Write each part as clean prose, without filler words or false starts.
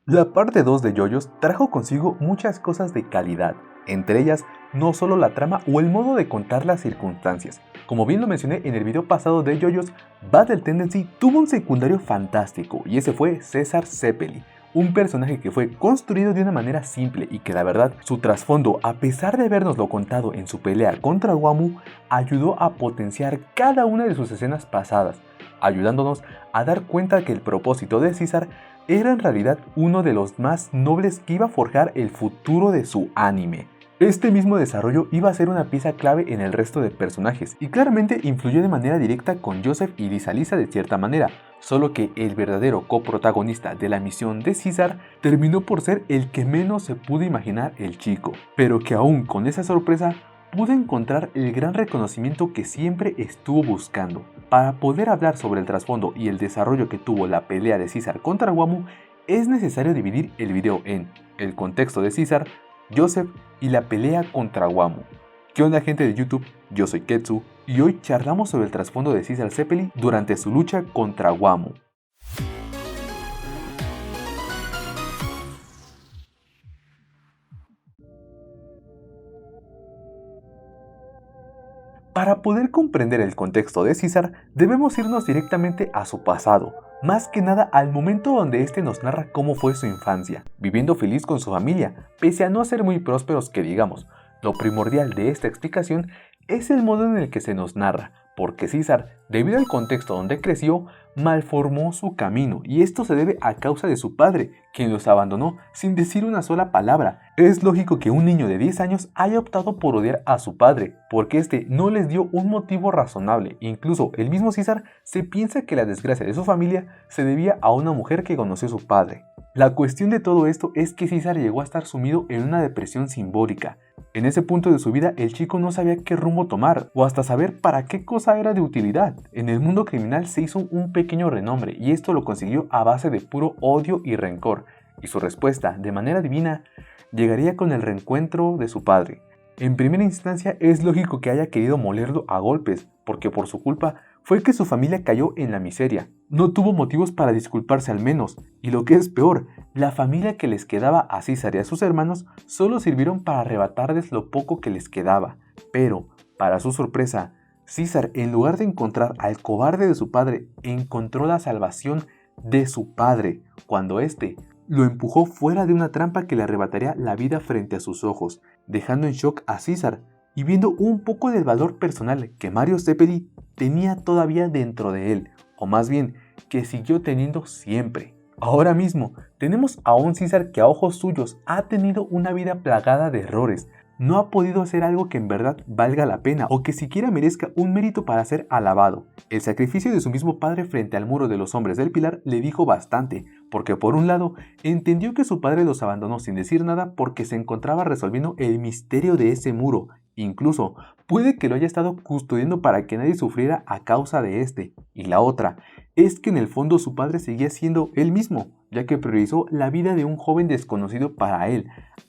La parte 2 de JoJo's trajo consigo muchas cosas de calidad, entre ellas no solo la trama o el modo de contar las circunstancias. Como bien lo mencioné en el video pasado de JoJo's, Battle Tendency tuvo un secundario fantástico y ese fue César Zeppeli, un personaje que fue construido de una manera simple y que la verdad su trasfondo, a pesar de habernoslo contado en su pelea contra Wamuu, ayudó a potenciar cada una de sus escenas pasadas, ayudándonos a dar cuenta que el propósito de Caesar era en realidad uno de los más nobles que iba a forjar el futuro de su anime. Este mismo desarrollo iba a ser una pieza clave en el resto de personajes y claramente influyó de manera directa con Joseph y Lisa Lisa de cierta manera, solo que el verdadero coprotagonista de la misión de Caesar terminó por ser el que menos se pudo imaginar el chico, pero que aún con esa sorpresa pudo encontrar el gran reconocimiento que siempre estuvo buscando. Para poder hablar sobre el trasfondo y el desarrollo que tuvo la pelea de Caesar contra Wamuu, es necesario dividir el video en el contexto de Caesar, Joseph y la pelea contra Wamuu. ¿Qué onda, gente de YouTube? Yo soy Ketsu y hoy charlamos sobre el trasfondo de César Zeppeli durante su lucha contra Wamuu. Para poder comprender el contexto de Caesar, debemos irnos directamente a su pasado, más que nada al momento donde este nos narra cómo fue su infancia, viviendo feliz con su familia, pese a no ser muy prósperos que digamos. Lo primordial de esta explicación es el modo en el que se nos narra, porque Caesar, debido al contexto donde creció, malformó su camino, y esto se debe a causa de su padre, quien los abandonó sin decir una sola palabra. Es lógico que un niño de 10 años haya optado por odiar a su padre, porque este no les dio un motivo razonable. Incluso el mismo Caesar se piensa que la desgracia de su familia se debía a una mujer que conoció a su padre. La cuestión de todo esto es que Caesar llegó a estar sumido en una depresión simbólica. En ese punto de su vida el chico no sabía qué rumbo tomar o hasta saber para qué cosa era de utilidad. En el mundo criminal se hizo un pequeño renombre y esto lo consiguió a base de puro odio y rencor. Y su respuesta, de manera divina, llegaría con el reencuentro de su padre. En primera instancia es lógico que haya querido molerlo a golpes, porque por su culpa fue que su familia cayó en la miseria. No tuvo motivos para disculparse al menos, y lo que es peor, la familia que les quedaba a César y a sus hermanos solo sirvieron para arrebatarles lo poco que les quedaba. Pero, para su sorpresa, César, en lugar de encontrar al cobarde de su padre, encontró la salvación de su padre, cuando éste lo empujó fuera de una trampa que le arrebataría la vida frente a sus ojos, dejando en shock a César y viendo un poco del valor personal que Mario Zeppeli tenía todavía dentro de él, o más bien, que siguió teniendo siempre. Ahora mismo, tenemos a un César que a ojos suyos ha tenido una vida plagada de errores, no ha podido hacer algo que en verdad valga la pena o que siquiera merezca un mérito para ser alabado. El sacrificio de su mismo padre frente al muro de los hombres del Pilar le dijo bastante, porque por un lado, entendió que su padre los abandonó sin decir nada porque se encontraba resolviendo el misterio de ese muro. Incluso, puede que lo haya estado custodiando para que nadie sufriera a causa de este. Y la otra, es que en el fondo su padre seguía siendo él mismo, ya que priorizó la vida de un joven desconocido para él,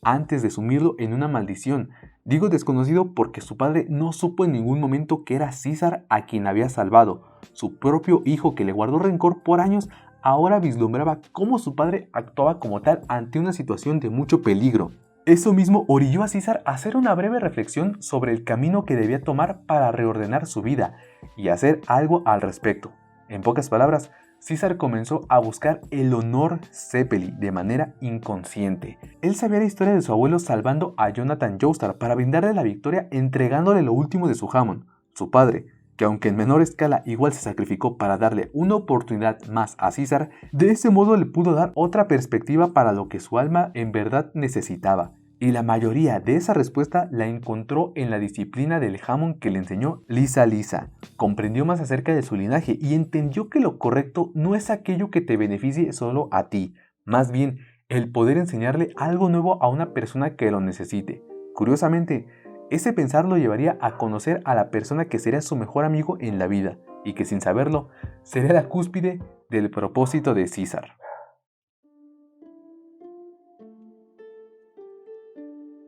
antes de sumirlo en una maldición. Digo desconocido porque su padre no supo en ningún momento que era César a quien había salvado. Su propio hijo, que le guardó rencor por años, ahora vislumbraba cómo su padre actuaba como tal ante una situación de mucho peligro. Eso mismo orilló a César a hacer una breve reflexión sobre el camino que debía tomar para reordenar su vida y hacer algo al respecto. En pocas palabras, César comenzó a buscar el honor Zeppeli de manera inconsciente. Él sabía la historia de su abuelo salvando a Jonathan Joestar para brindarle la victoria entregándole lo último de su Hammond, su padre, que aunque en menor escala igual se sacrificó para darle una oportunidad más a César, de ese modo le pudo dar otra perspectiva para lo que su alma en verdad necesitaba. Y la mayoría de esa respuesta la encontró en la disciplina del Hammond que le enseñó Lisa Lisa. Comprendió más acerca de su linaje y entendió que lo correcto no es aquello que te beneficie solo a ti, más bien el poder enseñarle algo nuevo a una persona que lo necesite. Curiosamente, ese pensar lo llevaría a conocer a la persona que sería su mejor amigo en la vida y que sin saberlo sería la cúspide del propósito de César.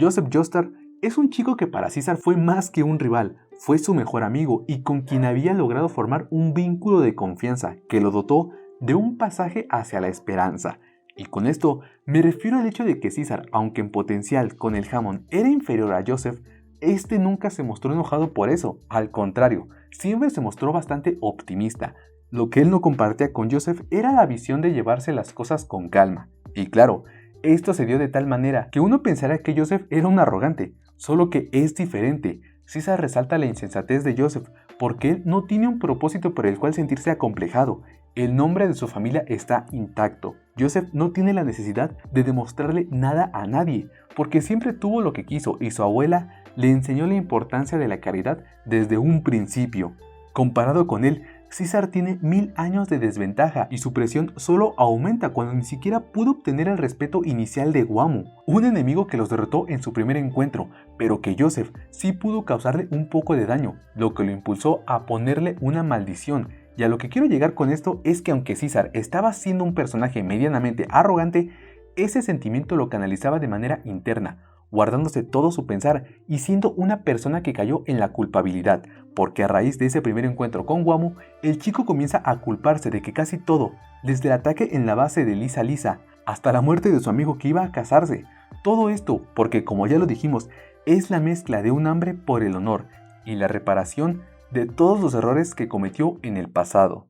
Joseph Joestar es un chico que para César fue más que un rival, fue su mejor amigo y con quien había logrado formar un vínculo de confianza que lo dotó de un pasaje hacia la esperanza. Y con esto me refiero al hecho de que César, aunque en potencial con el Hammond era inferior a Joseph, este nunca se mostró enojado por eso, al contrario, siempre se mostró bastante optimista. Lo que él no compartía con Joseph era la visión de llevarse las cosas con calma. Y claro, esto se dio de tal manera que uno pensará que Joseph era un arrogante, solo que es diferente. César resalta la insensatez de Joseph porque él no tiene un propósito por el cual sentirse acomplejado. El nombre de su familia está intacto. Joseph no tiene la necesidad de demostrarle nada a nadie, porque siempre tuvo lo que quiso y su abuela le enseñó la importancia de la caridad desde un principio. Comparado con él, César tiene 1000 años de desventaja y su presión solo aumenta cuando ni siquiera pudo obtener el respeto inicial de Wammu, un enemigo que los derrotó en su primer encuentro, pero que Joseph sí pudo causarle un poco de daño, lo que lo impulsó a ponerle una maldición. Y a lo que quiero llegar con esto es que aunque César estaba siendo un personaje medianamente arrogante, ese sentimiento lo canalizaba de manera interna, guardándose todo su pensar y siendo una persona que cayó en la culpabilidad, porque a raíz de ese primer encuentro con Wammu, el chico comienza a culparse de que casi todo, desde el ataque en la base de Lisa Lisa hasta la muerte de su amigo que iba a casarse, todo esto porque, como ya lo dijimos, es la mezcla de un hambre por el honor y la reparación de todos los errores que cometió en el pasado.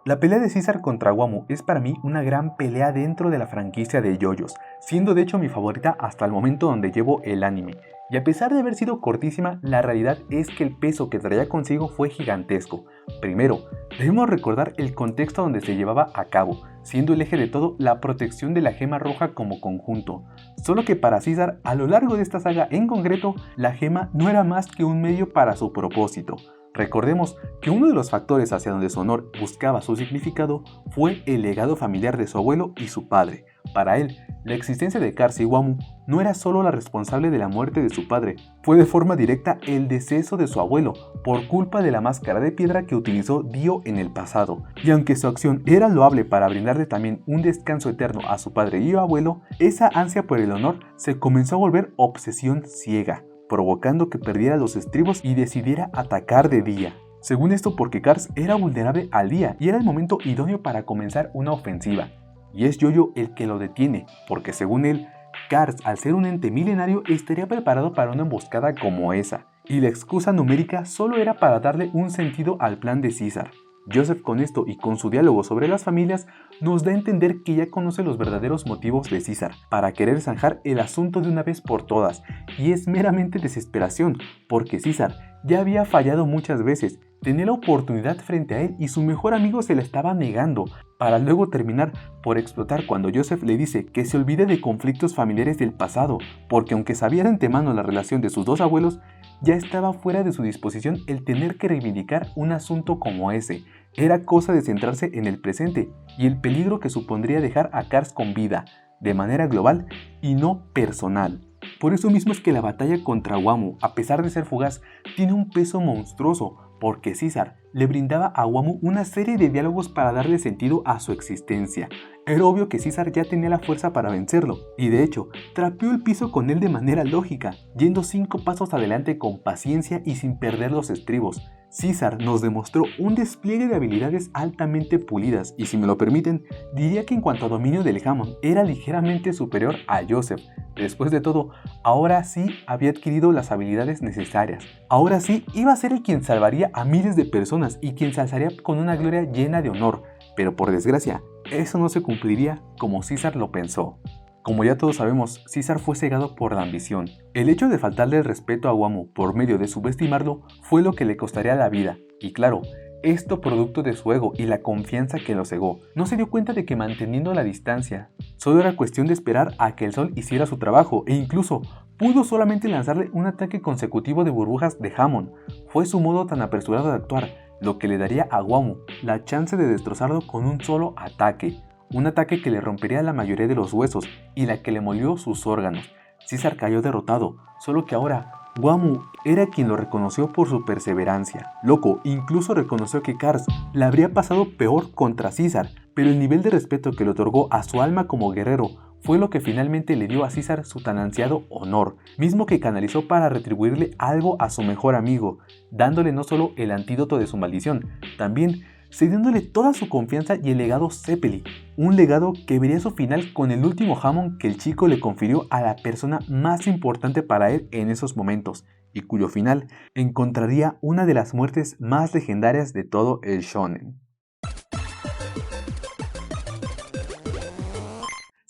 La pelea de César contra Wammu es para mí una gran pelea dentro de la franquicia de JoJo's, siendo de hecho mi favorita hasta el momento donde llevo el anime. Y a pesar de haber sido cortísima, la realidad es que el peso que traía consigo fue gigantesco. Primero, debemos recordar el contexto donde se llevaba a cabo, siendo el eje de todo la protección de la gema roja como conjunto. Solo que para César, a lo largo de esta saga en concreto, la gema no era más que un medio para su propósito. Recordemos que uno de los factores hacia donde su honor buscaba su significado fue el legado familiar de su abuelo y su padre. Para él, la existencia de Cars y Wammu no era solo la responsable de la muerte de su padre, fue de forma directa el deceso de su abuelo por culpa de la máscara de piedra que utilizó Dio en el pasado. Y aunque su acción era loable para brindarle también un descanso eterno a su padre y abuelo, esa ansia por el honor se comenzó a volver obsesión ciega, provocando que perdiera los estribos y decidiera atacar de día. Según esto, porque Cars era vulnerable al día y era el momento idóneo para comenzar una ofensiva. Y es Jojo el que lo detiene, porque según él, Cars, al ser un ente milenario, estaría preparado para una emboscada como esa, y la excusa numérica solo era para darle un sentido al plan de César. Joseph con esto y con su diálogo sobre las familias nos da a entender que ya conoce los verdaderos motivos de César para querer zanjar el asunto de una vez por todas, y es meramente desesperación, porque César ya había fallado muchas veces, tenía la oportunidad frente a él y su mejor amigo se la estaba negando, para luego terminar por explotar cuando Joseph le dice que se olvide de conflictos familiares del pasado, porque aunque sabía de antemano la relación de sus dos abuelos, ya estaba fuera de su disposición el tener que reivindicar un asunto como ese. Era cosa de centrarse en el presente y el peligro que supondría dejar a Cars con vida, de manera global y no personal. Por eso mismo es que la batalla contra Wammu, a pesar de ser fugaz, tiene un peso monstruoso, porque César le brindaba a Wammu una serie de diálogos para darle sentido a su existencia. Era obvio que César ya tenía la fuerza para vencerlo, y de hecho, trapeó el piso con él de manera lógica, yendo 5 pasos adelante con paciencia y sin perder los estribos. César nos demostró un despliegue de habilidades altamente pulidas, y si me lo permiten, diría que en cuanto a dominio del Hammond, era ligeramente superior a Joseph. Después de todo, ahora sí había adquirido las habilidades necesarias. Ahora sí iba a ser el quien salvaría a miles de personas y quien se alzaría con una gloria llena de honor. Pero por desgracia, eso no se cumpliría como César lo pensó. Como ya todos sabemos, César fue cegado por la ambición. El hecho de faltarle el respeto a Wammu por medio de subestimarlo fue lo que le costaría la vida. Y claro, esto producto de su ego y la confianza que lo cegó. No se dio cuenta de que manteniendo la distancia, solo era cuestión de esperar a que el sol hiciera su trabajo e incluso pudo solamente lanzarle un ataque consecutivo de burbujas de Hammond. Fue su modo tan apresurado de actuar, lo que le daría a Wammu la chance de destrozarlo con un solo ataque. Un ataque que le rompería la mayoría de los huesos y la que le molió sus órganos. César cayó derrotado, solo que ahora Wammu era quien lo reconoció por su perseverancia. Loco incluso reconoció que Cars la habría pasado peor contra César, pero el nivel de respeto que le otorgó a su alma como guerrero fue lo que finalmente le dio a César su tan ansiado honor, mismo que canalizó para retribuirle algo a su mejor amigo, dándole no solo el antídoto de su maldición, también cediéndole toda su confianza y el legado Zeppeli, un legado que vería su final con el último jamón que el chico le confirió a la persona más importante para él en esos momentos, y cuyo final encontraría una de las muertes más legendarias de todo el shonen.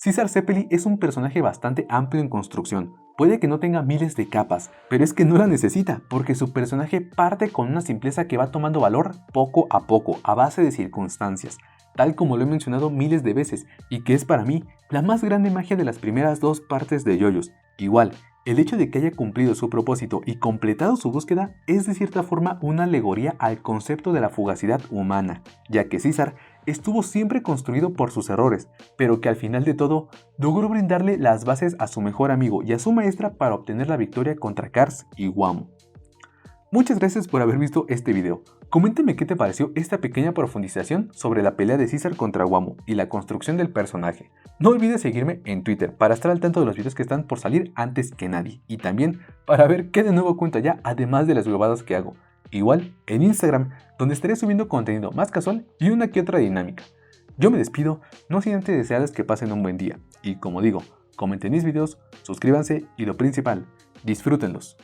Caesar Zeppeli es un personaje bastante amplio en construcción. Puede que no tenga miles de capas, pero es que no la necesita, porque su personaje parte con una simpleza que va tomando valor poco a poco, a base de circunstancias, tal como lo he mencionado miles de veces, y que es para mí la más grande magia de las primeras dos partes de JoJo's. Igual, el hecho de que haya cumplido su propósito y completado su búsqueda es de cierta forma una alegoría al concepto de la fugacidad humana, ya que Caesar estuvo siempre construido por sus errores, pero que al final de todo logró brindarle las bases a su mejor amigo y a su maestra para obtener la victoria contra Cars y Wamo. Muchas gracias por haber visto este video. Coméntame qué te pareció esta pequeña profundización sobre la pelea de Caesar contra Wamo y la construcción del personaje. No olvides seguirme en Twitter para estar al tanto de los videos que están por salir antes que nadie, y también para ver qué de nuevo cuento ya, además de las huevadas que hago. Igual en Instagram, donde estaré subiendo contenido más casual y una que otra dinámica. Yo me despido, no sin antes desearles que pasen un buen día, y como digo, comenten mis videos, suscríbanse y lo principal, disfrútenlos.